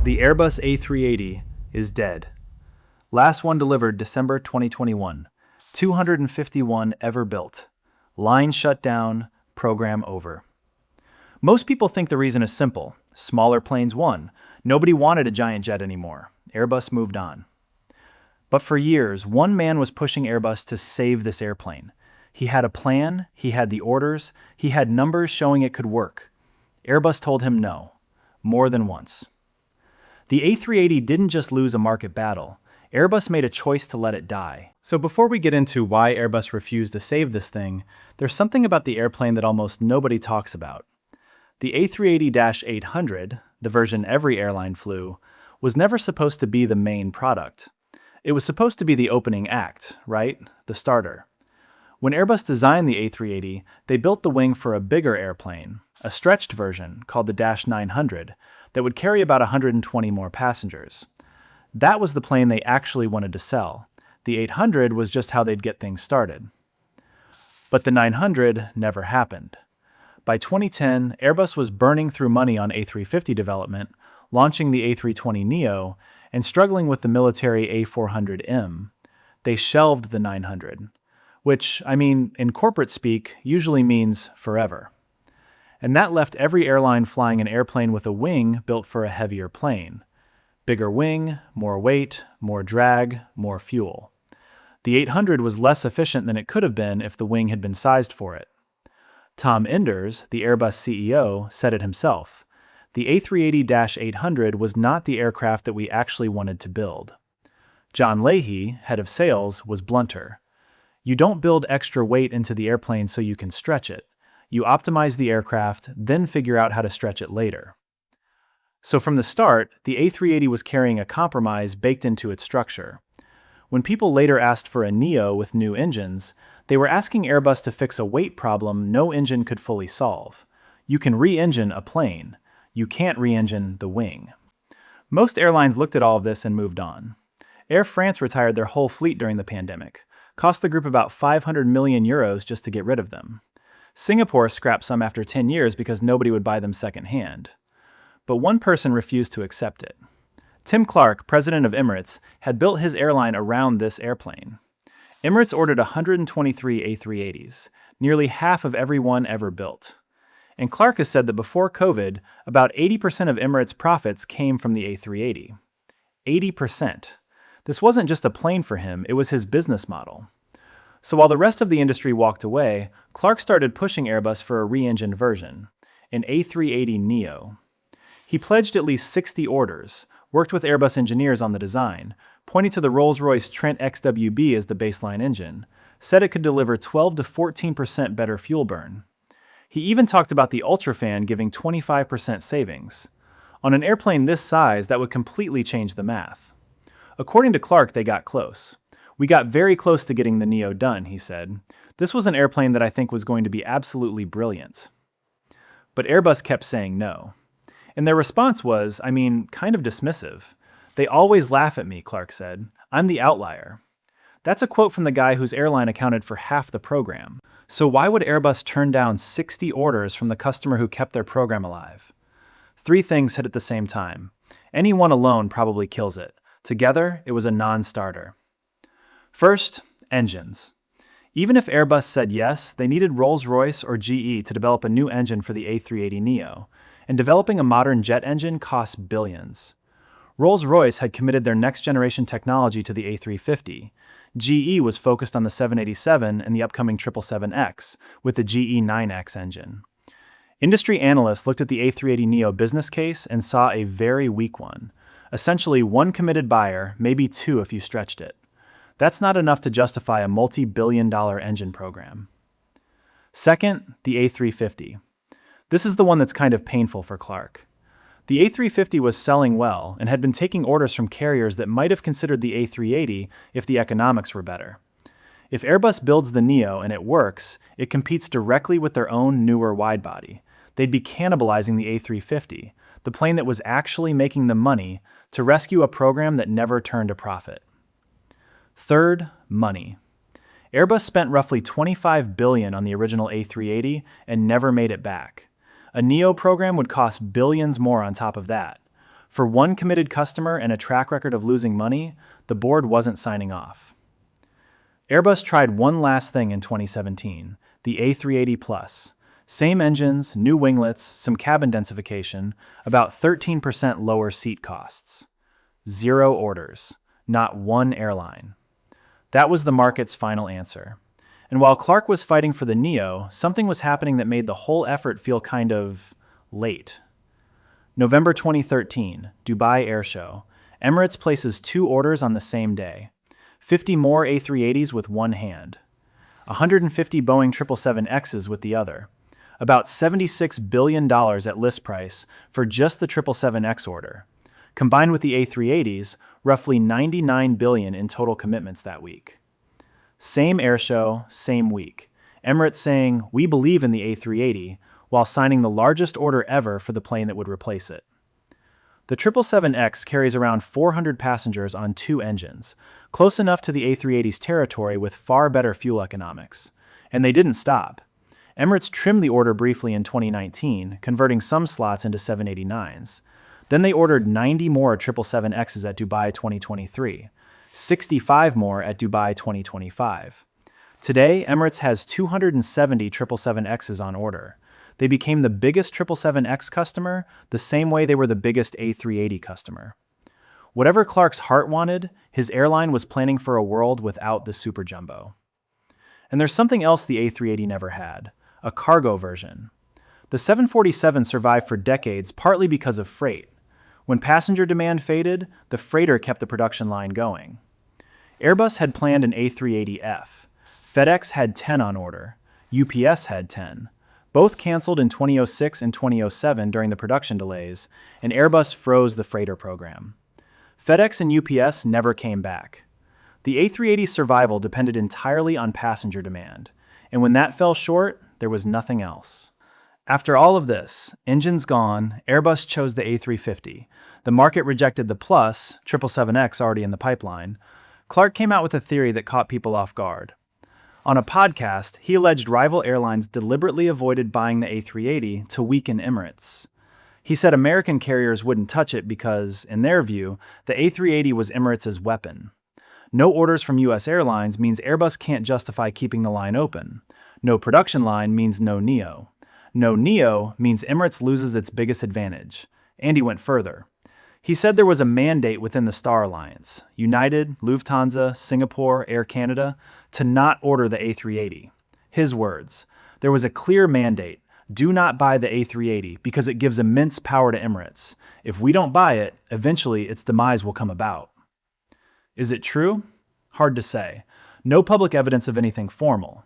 The Airbus A380 is dead. Last one delivered December 2021. 251 ever built. Line shut down, program over. Most people think the reason is simple. Smaller planes won. Nobody wanted a giant jet anymore. Airbus moved on. But for years, one man was pushing Airbus to save this airplane. He had a plan, he had the orders, he had numbers showing it could work. Airbus told him no, more than once. The A380 didn't just lose a market battle. Airbus made a choice to let it die. So before we get into why Airbus refused to save this thing, there's something about the airplane that almost nobody talks about. The A380-800, the version every airline flew, was never supposed to be the main product. It was supposed to be the opening act, right? The starter. When Airbus designed the A380, they built the wing for a bigger airplane, a stretched version called the -900, that would carry about 120 more passengers. That was the plane they actually wanted to sell. The 800 was just how they'd get things started. But the 900 never happened. By 2010, Airbus was burning through money on A350 development, launching the A320neo, and struggling with the military A400M. They shelved the 900, which, in corporate speak, usually means forever. And that left every airline flying an airplane with a wing built for a heavier plane. Bigger wing, more weight, more drag, more fuel. The 800 was less efficient than it could have been if the wing had been sized for it. Tom Enders, the Airbus CEO, said it himself. The A380-800 was not the aircraft that we actually wanted to build. John Leahy, head of sales, was blunter. You don't build extra weight into the airplane so you can stretch it. You optimize the aircraft, then figure out how to stretch it later. So from the start, the A380 was carrying a compromise baked into its structure. When people later asked for a Neo with new engines, they were asking Airbus to fix a weight problem no engine could fully solve. You can re-engine a plane. You can't re-engine the wing. Most airlines looked at all of this and moved on. Air France retired their whole fleet during the pandemic. Cost the group about 500 million euros just to get rid of them. Singapore scrapped some after 10 years because nobody would buy them secondhand. But one person refused to accept it. Tim Clark, president of Emirates, had built his airline around this airplane. Emirates ordered 123 A380s, nearly half of every one ever built. And Clark has said that before COVID, about 80% of Emirates' profits came from the A380. 80%. This wasn't just a plane for him, it was his business model. So while the rest of the industry walked away, Clark started pushing Airbus for a re-engined version, an A380neo. He pledged at least 60 orders, worked with Airbus engineers on the design, pointing to the Rolls-Royce Trent XWB as the baseline engine, said it could deliver 12 to 14% better fuel burn. He even talked about the UltraFan giving 25% savings. On an airplane this size, that would completely change the math. According to Clark, they got close. We got very close to getting the Neo done, he said. This was an airplane that I think was going to be absolutely brilliant. But Airbus kept saying no. And their response was, kind of dismissive. They always laugh at me, Clark said. I'm the outlier. That's a quote from the guy whose airline accounted for half the program. So why would Airbus turn down 60 orders from the customer who kept their program alive? Three things hit at the same time. Any one alone probably kills it. Together, it was a non-starter. First, engines. Even if Airbus said yes, they needed Rolls-Royce or GE to develop a new engine for the A380neo, and developing a modern jet engine costs billions. Rolls-Royce had committed their next-generation technology to the A350. GE was focused on the 787 and the upcoming 777X, with the GE9X engine. Industry analysts looked at the A380neo business case and saw a very weak one. Essentially, one committed buyer, maybe two if you stretched it. That's not enough to justify a multi-billion-dollar engine program. Second, the A350. This is the one that's kind of painful for Clark. The A350 was selling well and had been taking orders from carriers that might have considered the A380 if the economics were better. If Airbus builds the Neo and it works, it competes directly with their own newer widebody. They'd be cannibalizing the A350, the plane that was actually making them money, to rescue a program that never turned a profit. Third, money. Airbus spent roughly $25 billion on the original A380 and never made it back. A Neo program would cost billions more on top of that. For one committed customer and a track record of losing money, the board wasn't signing off. Airbus tried one last thing in 2017, the A380 Plus. Same engines, new winglets, some cabin densification, about 13% lower seat costs. 0 orders, not one airline. That was the market's final answer. And while Clark was fighting for the Neo, something was happening that made the whole effort feel kind of late. November 2013, Dubai Air Show. Emirates places 2 orders on the same day. 50 more A380s with one hand. 150 Boeing 777Xs with the other. About $76 billion at list price for just the 777X order. Combined with the A380s, roughly $99 billion in total commitments that week. Same air show, same week. Emirates saying, "We believe in the A380," while signing the largest order ever for the plane that would replace it. The 777X carries around 400 passengers on 2 engines, close enough to the A380's territory with far better fuel economics. And they didn't stop. Emirates trimmed the order briefly in 2019, converting some slots into 789s. Then they ordered 90 more 777Xs at Dubai 2023, 65 more at Dubai 2025. Today, Emirates has 270 777Xs on order. They became the biggest 777X customer the same way they were the biggest A380 customer. Whatever Clark's heart wanted, his airline was planning for a world without the Super Jumbo. And there's something else the A380 never had, a cargo version. The 747 survived for decades partly because of freight. When passenger demand faded, the freighter kept the production line going. Airbus had planned an A380F. FedEx had 10 on order. UPS had 10. Both canceled in 2006 and 2007 during the production delays, and Airbus froze the freighter program. FedEx and UPS never came back. The A380's survival depended entirely on passenger demand, and when that fell short, there was nothing else. After all of this, engines gone, Airbus chose the A350. The market rejected the Plus, 777X already in the pipeline. Clark came out with a theory that caught people off guard. On a podcast, he alleged rival airlines deliberately avoided buying the A380 to weaken Emirates. He said American carriers wouldn't touch it because, in their view, the A380 was Emirates' weapon. No orders from US airlines means Airbus can't justify keeping the line open. No production line means no Neo. No Neo means Emirates loses its biggest advantage. And he went further. He said there was a mandate within the Star Alliance, United, Lufthansa, Singapore, Air Canada, to not order the A380. His words, there was a clear mandate, do not buy the A380 because it gives immense power to Emirates. If we don't buy it, eventually its demise will come about. Is it true? Hard to say. No public evidence of anything formal.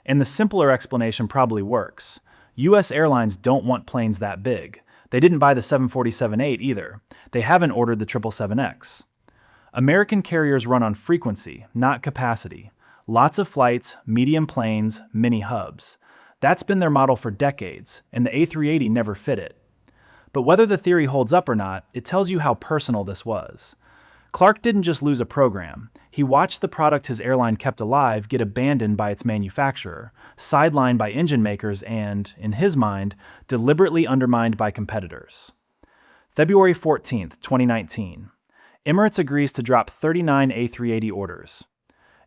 And the simpler explanation probably works. US airlines don't want planes that big. They didn't buy the 747-8 either. They haven't ordered the 777X. American carriers run on frequency, not capacity. Lots of flights, medium planes, mini hubs. That's been their model for decades, and the A380 never fit it. But whether the theory holds up or not, it tells you how personal this was. Clark didn't just lose a program. He watched the product his airline kept alive get abandoned by its manufacturer, sidelined by engine makers, and, in his mind, deliberately undermined by competitors. February 14, 2019. Emirates agrees to drop 39 A380 orders.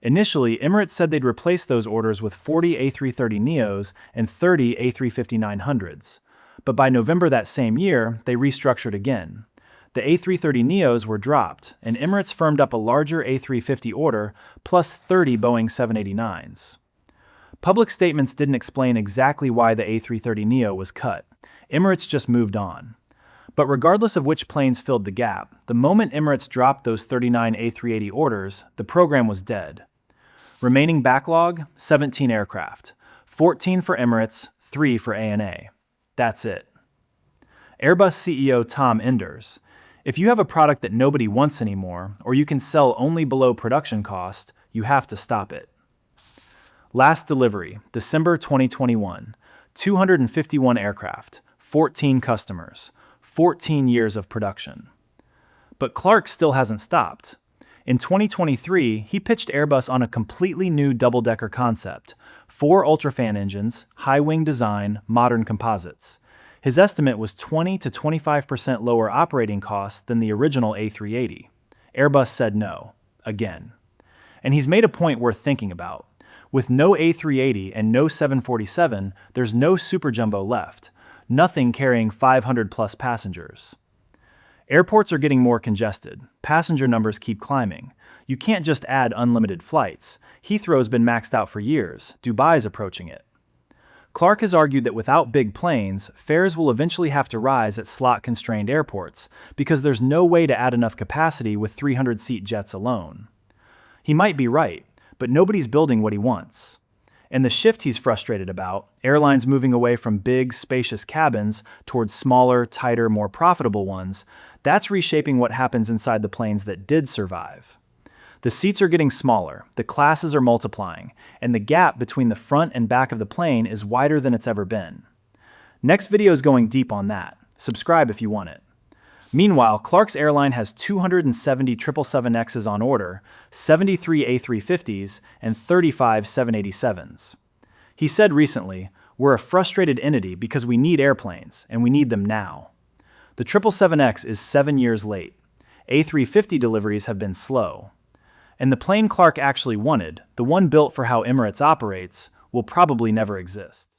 Initially, Emirates said they'd replace those orders with 40 A330neos and 30 A350-900s. But by November that same year, they restructured again. The A330neos were dropped, and Emirates firmed up a larger A350 order plus 30 Boeing 789s. Public statements didn't explain exactly why the A330neo was cut. Emirates just moved on. But regardless of which planes filled the gap, the moment Emirates dropped those 39 A380 orders, the program was dead. Remaining backlog, 17 aircraft. 14 for Emirates, 3 for ANA. That's it. Airbus CEO Tom Enders. If you have a product that nobody wants anymore, or you can sell only below production cost, you have to stop it. Last delivery, December 2021. 251 aircraft, 14 customers, 14 years of production. But Clark still hasn't stopped. In 2023, he pitched Airbus on a completely new double-decker concept, 4 ultrafan engines, high-wing design, modern composites. His estimate was 20 to 25% lower operating costs than the original A380. Airbus said no, again. And he's made a point worth thinking about. With no A380 and no 747, there's no super jumbo left, nothing carrying 500-plus passengers. Airports are getting more congested. Passenger numbers keep climbing. You can't just add unlimited flights. Heathrow's been maxed out for years. Dubai's approaching it. Clark has argued that without big planes, fares will eventually have to rise at slot-constrained airports because there's no way to add enough capacity with 300-seat jets alone. He might be right, but nobody's building what he wants. And the shift he's frustrated about, airlines moving away from big, spacious cabins towards smaller, tighter, more profitable ones, that's reshaping what happens inside the planes that did survive. The seats are getting smaller, the classes are multiplying, and the gap between the front and back of the plane is wider than it's ever been. Next video is going deep on that. Subscribe if you want it. Meanwhile, Clark's airline has 270 777Xs on order, 73 A350s, and 35 787s. He said recently, "We're a frustrated entity because we need airplanes, and we need them now." The 777X is 7 years late. A350 deliveries have been slow. And the plane Clark actually wanted, the one built for how Emirates operates, will probably never exist.